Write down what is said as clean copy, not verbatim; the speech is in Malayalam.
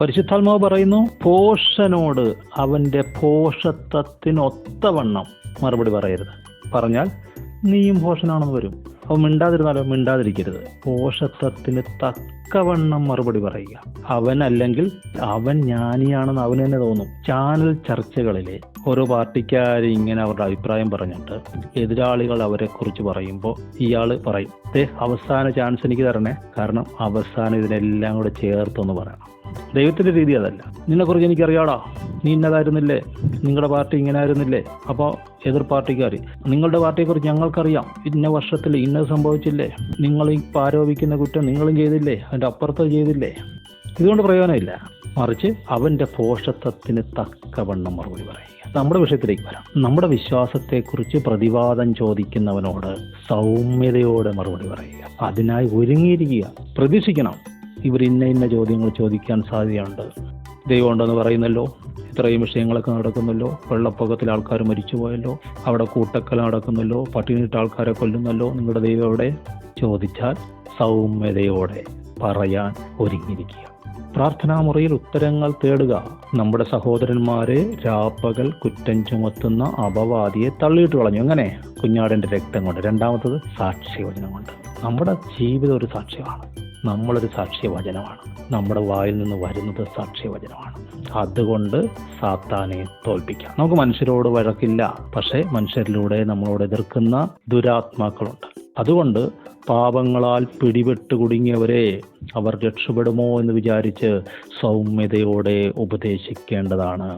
പരിശുദ്ധാത്മാവ് പറയുന്നു, ഭോഷനോട് അവൻ്റെ ഭോഷത്വത്തിനൊത്തവണ്ണം മറുപടി പറയരുത്. പറഞ്ഞാൽ നീയും ഭോഷനാണെന്ന് വരും. അപ്പോൾ മിണ്ടാതിരുന്നാലോ? മിണ്ടാതിരിക്കരുത്. ഭോഷത്വത്തിന് തക്കവണ്ണം മറുപടി പറയുക. അവൻ അല്ലെങ്കിൽ അവൻ ജ്ഞാനിയാണെന്ന് അവന് തന്നെ തോന്നും. ചാനൽ ചർച്ചകളിലെ ഓരോ പാർട്ടിക്കാർ ഇങ്ങനെ അവരുടെ അഭിപ്രായം പറഞ്ഞിട്ട് എതിരാളികൾ അവരെ കുറിച്ച് പറയുമ്പോൾ ഇയാൾ പറയും, അവസാന ചാൻസ് എനിക്ക് തരണേ, കാരണം അവസാനം ഇതിനെല്ലാം കൂടെ ചേർത്തൊന്ന് പറയണം. ദൈവത്തിന്റെ രീതി അതല്ല. നിന്നെക്കുറിച്ച് എനിക്കറിയാടാ, നീ ഇന്നതായിരുന്നില്ലേ, നിങ്ങളുടെ പാർട്ടി ഇങ്ങനെ ആയിരുന്നില്ലേ, അപ്പോൾ എതിർ പാർട്ടിക്കാർ നിങ്ങളുടെ പാർട്ടിയെക്കുറിച്ച് ഞങ്ങൾക്കറിയാം, ഇന്ന വർഷത്തിൽ ഇന്നത് സംഭവിച്ചില്ലേ, നിങ്ങൾ ഇപ്പോൾ ആരോപിക്കുന്ന കുറ്റം നിങ്ങളും ചെയ്തില്ലേ, അതിൻ്റെ അപ്പുറത്ത് ചെയ്തില്ലേ. ഇതുകൊണ്ട് പ്രയോജനമില്ല. മറിച്ച് അവൻ്റെ ഭോഷത്വത്തിന് തക്കവണ്ണം മറുപടി പറയുക. നമ്മുടെ വിഷയത്തിലേക്ക് വരാം. നമ്മുടെ വിശ്വാസത്തെക്കുറിച്ച് പ്രതിവാദം ചോദിക്കുന്നവനോട് സൗമ്യതയോടെ മറുപടി പറയുക. അതിനായി ഒരുങ്ങിയിരിക്കുക. പ്രതീക്ഷിക്കണം, ഇവർ ഇന്ന ചോദ്യങ്ങൾ ചോദിക്കാൻ സാധ്യതയുണ്ട്. ദൈവം ഉണ്ടെന്ന് പറയുന്നല്ലോ, ഇത്രയും വിഷയങ്ങളൊക്കെ നടക്കുന്നല്ലോ, വെള്ളപ്പൊക്കത്തിൽ ആൾക്കാർ മരിച്ചുപോയല്ലോ, അവിടെ കൂട്ടക്കല നടക്കുന്നല്ലോ, പട്ടിണിയിട്ട് ആൾക്കാരെ കൊല്ലുന്നല്ലോ, നിങ്ങളുടെ ദൈവം എവിടെ ചോദിച്ചാൽ സൗമ്യതയോടെ പറയാൻ ഒരുങ്ങിയിരിക്കുക. പ്രാർത്ഥനാ മുറിയിൽ ഉത്തരങ്ങൾ തേടുക. നമ്മുടെ സഹോദരന്മാരെ രാപ്പകൽ കുറ്റം ചുമത്തുന്ന അപവാദിയെ തള്ളിയിട്ട് കളഞ്ഞു. എങ്ങനെ? കുഞ്ഞാടിൻ്റെ രക്തം കൊണ്ട്. രണ്ടാമത്തത് സാക്ഷ്യവചനം കൊണ്ട്. നമ്മുടെ ജീവിതം ഒരു സാക്ഷ്യമാണ്. നമ്മളൊരു സാക്ഷ്യവചനമാണ്. നമ്മുടെ വായിൽ നിന്ന് വരുന്നത് സാക്ഷ്യവചനമാണ്. അതുകൊണ്ട് സാത്താനെ തോൽപ്പിക്കാം. നമുക്ക് മനുഷ്യരോട് വഴക്കില്ല, പക്ഷേ മനുഷ്യരിലൂടെ നമ്മളോട് എതിർക്കുന്ന ദുരാത്മാക്കളുണ്ട്. അതുകൊണ്ട് പാപങ്ങളാൽ പിടിപെട്ട് കുടുങ്ങിയവരെ അവർ രക്ഷപ്പെടുമോ എന്ന് വിചാരിച്ച് സൗമ്യതയോടെ ഉപദേശിക്കേണ്ടതാണ്.